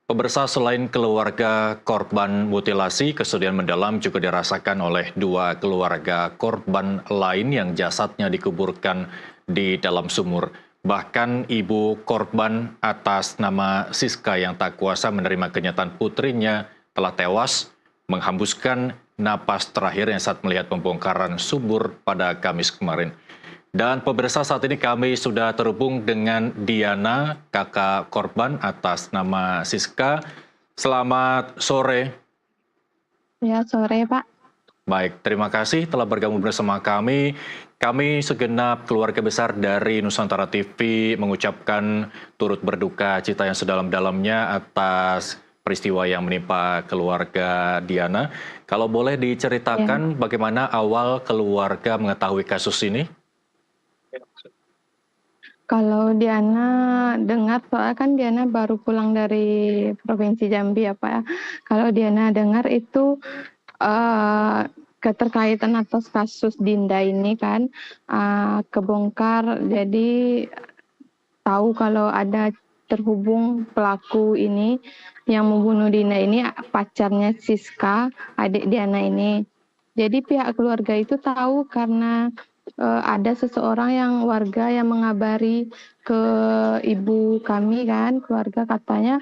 Pemirsa, selain keluarga korban mutilasi, kesedihan mendalam juga dirasakan oleh dua keluarga korban lain yang jasadnya dikuburkan di dalam sumur. Bahkan ibu korban atas nama Siska yang tak kuasa menerima kenyataan putrinya telah tewas menghembuskan napas terakhirnya saat melihat pembongkaran sumur pada Kamis kemarin. Dan pemirsa, saat ini kami sudah terhubung dengan Diana, kakak korban atas nama Siska. Selamat sore. Ya, sore, Pak. Baik, terima kasih telah bergabung bersama kami. Kami segenap keluarga besar dari Nusantara TV mengucapkan turut berduka cita yang sedalam-dalamnya atas peristiwa yang menimpa keluarga Diana. Kalau boleh Ya. diceritakan bagaimana awal keluarga mengetahui kasus ini? Kalau Diana dengar, soalnya kan Diana baru pulang dari Provinsi Jambi ya, Pak, ya. Kalau Diana dengar itu keterkaitan atas kasus Dinda ini kan kebongkar, jadi tahu kalau ada terhubung pelaku ini yang membunuh Dinda ini pacarnya Siska, adik Diana ini. Jadi pihak keluarga itu tahu karena ada seseorang yang warga yang mengabari ke ibu kami kan, keluarga katanya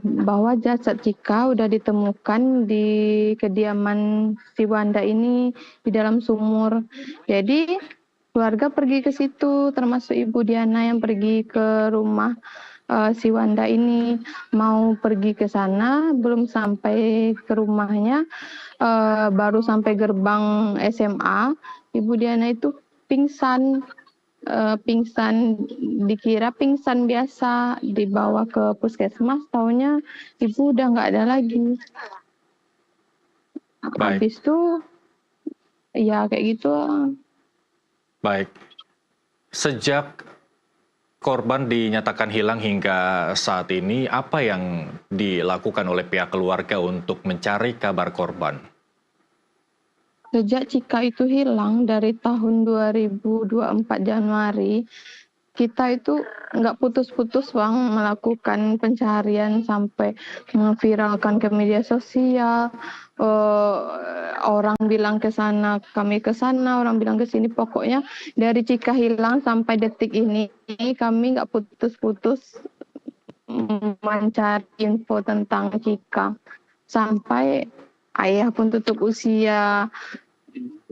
bahwa jasad Cika udah ditemukan di kediaman si Wanda ini di dalam sumur. Jadi keluarga pergi ke situ, termasuk ibu Diana yang pergi ke rumah si Wanda ini. Mau pergi ke sana, belum sampai ke rumahnya, baru sampai gerbang SMA, ibu Diana itu pingsan. Pingsan, dikira pingsan biasa, dibawa ke puskesmas, taunya ibu udah nggak ada lagi. Baik, Habis itu ya kayak gitu. baik. Sejak korban dinyatakan hilang hingga saat ini, apa yang dilakukan oleh pihak keluarga untuk mencari kabar korban? Sejak Cika itu hilang dari tahun 2024 Januari, kita itu nggak putus-putus Bang melakukan pencarian sampai memviralkan ke media sosial. Orang bilang ke sana, kami ke sana, orang bilang ke sini. Pokoknya dari Cika hilang sampai detik ini kami nggak putus-putus mencari info tentang Cika. Sampai ayah pun tutup usia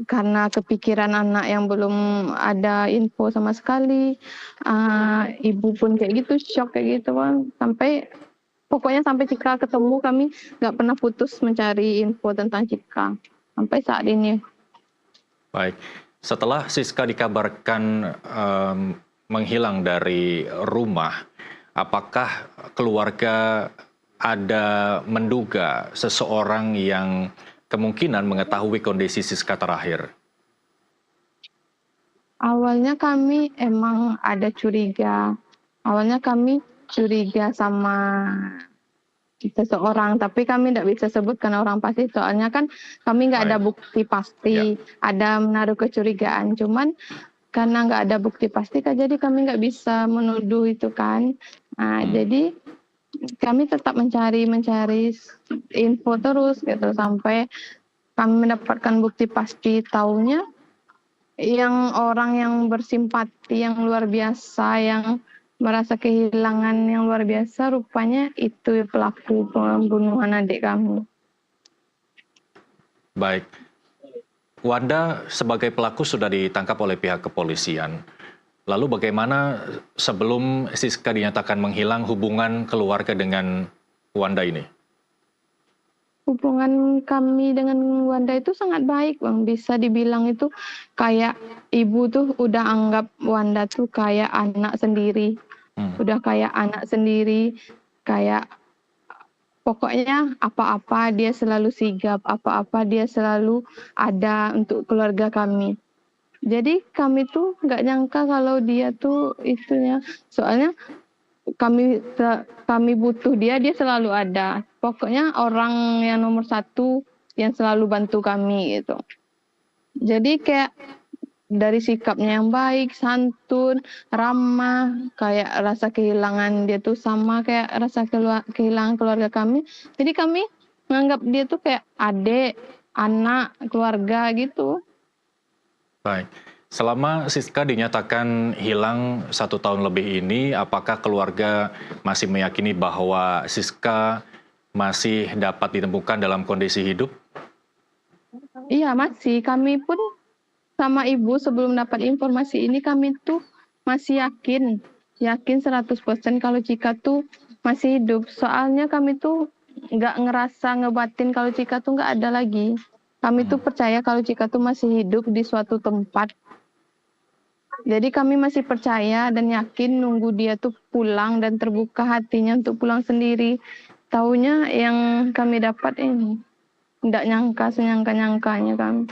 karena kepikiran anak yang belum ada info sama sekali. Ibu pun kayak gitu, shock kayak gitu Bang. Pokoknya sampai Cika ketemu kami nggak pernah putus mencari info tentang Cika sampai saat ini. Baik, setelah Siska dikabarkan menghilang dari rumah, apakah keluarga ada menduga seseorang yang kemungkinan mengetahui kondisi Siska terakhir? Awalnya kami emang ada curiga. Awalnya kami curiga sama seseorang, tapi kami tidak bisa sebutkan orang pasti, soalnya kan kami nggak ada Baik, bukti ya, pasti, ada menaruh kecurigaan, cuman karena nggak ada bukti pasti kan jadi kami nggak bisa menuduh itu kan. Jadi kami tetap mencari info terus gitu sampai kami mendapatkan bukti pasti. Taunya yang orang yang bersimpati yang luar biasa, yang merasa kehilangan yang luar biasa, rupanya itu pelaku pembunuhan adik kami. baik. Wanda sebagai pelaku sudah ditangkap oleh pihak kepolisian. Lalu bagaimana sebelum Siska dinyatakan menghilang hubungan keluarga dengan Wanda ini? Hubungan kami dengan Wanda itu sangat baik, Bang. Bisa dibilang itu kayak ibu tuh udah anggap Wanda tuh kayak anak sendiri. Udah kayak anak sendiri, kayak pokoknya apa-apa dia selalu sigap, apa-apa dia selalu ada untuk keluarga kami. Jadi kami tuh nggak nyangka kalau dia tuh itunya, soalnya kami butuh dia, dia selalu ada. Pokoknya orang yang nomor satu yang selalu bantu kami gitu. Jadi kayak dari sikapnya yang baik, santun, ramah, kayak rasa kehilangan dia tuh sama kayak rasa kehilangan keluarga kami. Jadi kami menganggap dia tuh kayak adik, anak, keluarga gitu. Baik. Selama Siska dinyatakan hilang 1 tahun lebih ini, apakah keluarga masih meyakini bahwa Siska masih dapat ditemukan dalam kondisi hidup? Iya masih, kami pun sama ibu sebelum dapat informasi ini kami tuh masih yakin 100% kalau Cika tuh masih hidup. Soalnya kami tuh nggak ngerasa ngebatin kalau Cika tuh nggak ada lagi. Kami tuh percaya kalau Cika tuh masih hidup di suatu tempat. Jadi kami masih percaya dan yakin nunggu dia tuh pulang dan terbuka hatinya untuk pulang sendiri. Taunya yang kami dapat ini. Nggak nyangka senyangka-nyangkanya kami.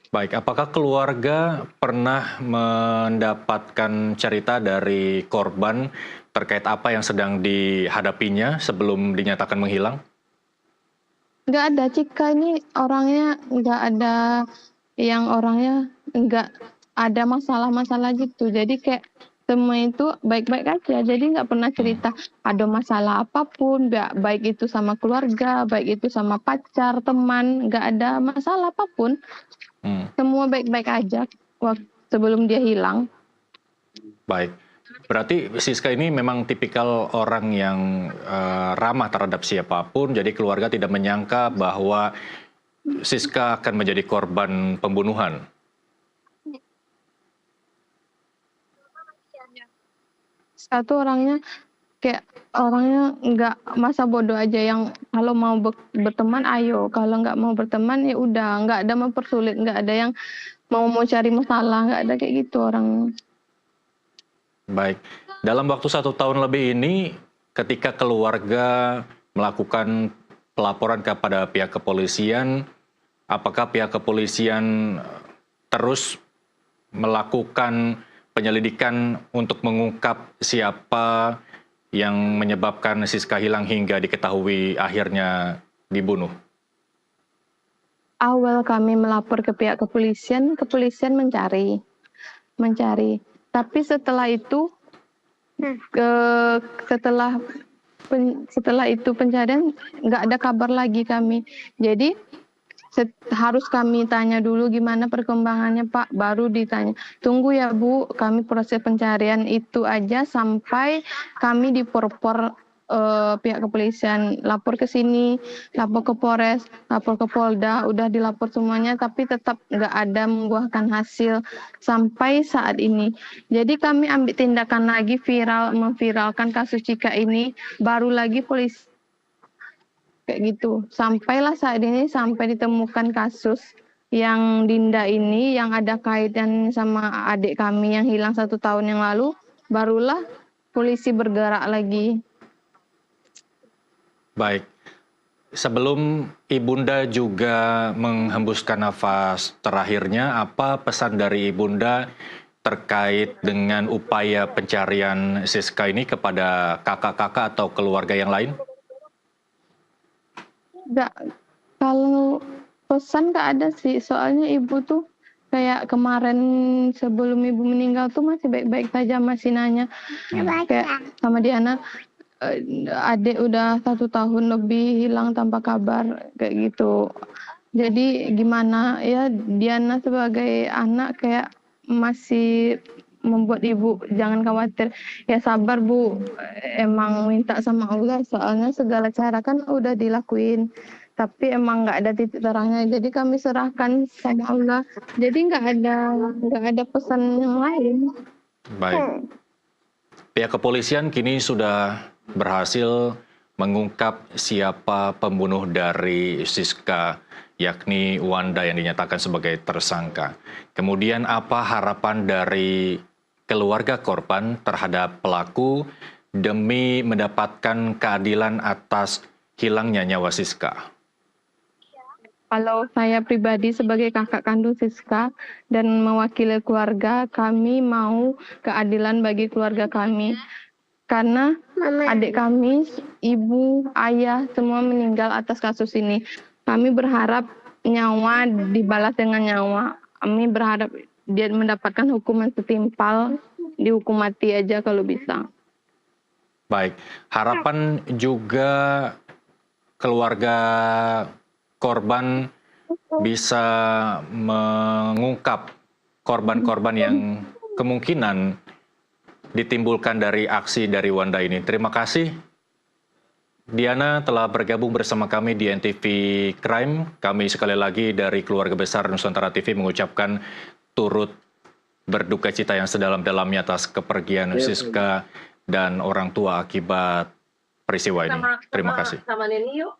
Baik, apakah keluarga pernah mendapatkan cerita dari korban terkait apa yang sedang dihadapinya sebelum dinyatakan menghilang? Nggak ada, Cika ini orangnya nggak ada yang orangnya nggak ada masalah-masalah gitu. Jadi kayak semua itu baik-baik aja. Jadi nggak pernah cerita ada masalah apapun, baik itu sama keluarga, baik itu sama pacar, teman, nggak ada masalah apapun. Semua baik-baik aja waktu sebelum dia hilang. Baik. Berarti Siska ini memang tipikal orang yang ramah terhadap siapapun, jadi keluarga tidak menyangka bahwa Siska akan menjadi korban pembunuhan. Satu orangnya kayak orangnya nggak masa bodoh aja yang kalau mau berteman ayo, kalau nggak mau berteman ya udah, nggak ada mempersulit, nggak ada yang mau cari masalah, nggak ada kayak gitu orang. Baik, dalam waktu 1 tahun lebih ini, ketika keluarga melakukan pelaporan kepada pihak kepolisian, apakah pihak kepolisian terus melakukan penyelidikan untuk mengungkap siapa yang menyebabkan Siska hilang hingga diketahui akhirnya dibunuh? Awal kami melapor ke pihak kepolisian, kepolisian mencari. Tapi setelah itu setelah itu pencarian nggak ada kabar lagi kami. Jadi harus kami tanya dulu gimana perkembangannya Pak, baru ditanya. Tunggu ya Bu, kami proses pencarian itu aja sampai kami diporpor pihak kepolisian, lapor ke sini, lapor ke Polres, lapor ke Polda, udah dilapor semuanya tapi tetap nggak ada membuahkan hasil sampai saat ini. Jadi kami ambil tindakan lagi memviralkan kasus Cika ini, baru lagi polisi kayak gitu. Sampailah saat ini sampai ditemukan kasus yang Dinda ini yang ada kaitan sama adik kami yang hilang 1 tahun yang lalu, barulah polisi bergerak lagi. Baik, sebelum Ibunda juga menghembuskan nafas terakhirnya, apa pesan dari Ibunda terkait dengan upaya pencarian Siska ini kepada kakak-kakak atau keluarga yang lain? Nggak, kalau pesan nggak ada sih, soalnya ibu tuh kayak kemarin sebelum ibu meninggal tuh masih baik-baik saja, masih nanya kayak sama Diana, adik udah 1 tahun lebih hilang tanpa kabar kayak gitu. Jadi gimana ya, Diana sebagai anak kayak masih membuat ibu jangan khawatir, ya sabar Bu, emang minta sama Allah soalnya segala cara kan udah dilakuin tapi emang nggak ada titik terangnya, jadi kami serahkan sama Allah, jadi nggak ada pesan yang lain. Baik, pihak kepolisian kini sudah berhasil mengungkap siapa pembunuh dari Siska, yakni Wanda yang dinyatakan sebagai tersangka. Kemudian apa harapan dari keluarga korban terhadap pelaku demi mendapatkan keadilan atas hilangnya nyawa Siska? Kalau saya pribadi sebagai kakak kandung Siska dan mewakili keluarga, kami mau keadilan bagi keluarga kami. Karena adik kami, ibu, ayah, semua meninggal atas kasus ini. Kami berharap nyawa dibalas dengan nyawa. Kami berharap dia mendapatkan hukuman setimpal, dihukum mati aja kalau bisa. Baik, harapan juga keluarga korban bisa mengungkap korban-korban yang kemungkinan ditimbulkan dari aksi dari Wanda ini. Terima kasih Diana telah bergabung bersama kami di NTV Crime. Kami sekali lagi dari keluarga besar Nusantara TV mengucapkan turut berduka cita yang sedalam-dalamnya atas kepergian Siska dan orang tua akibat peristiwa ini. Terima kasih. Sama Neni yuk.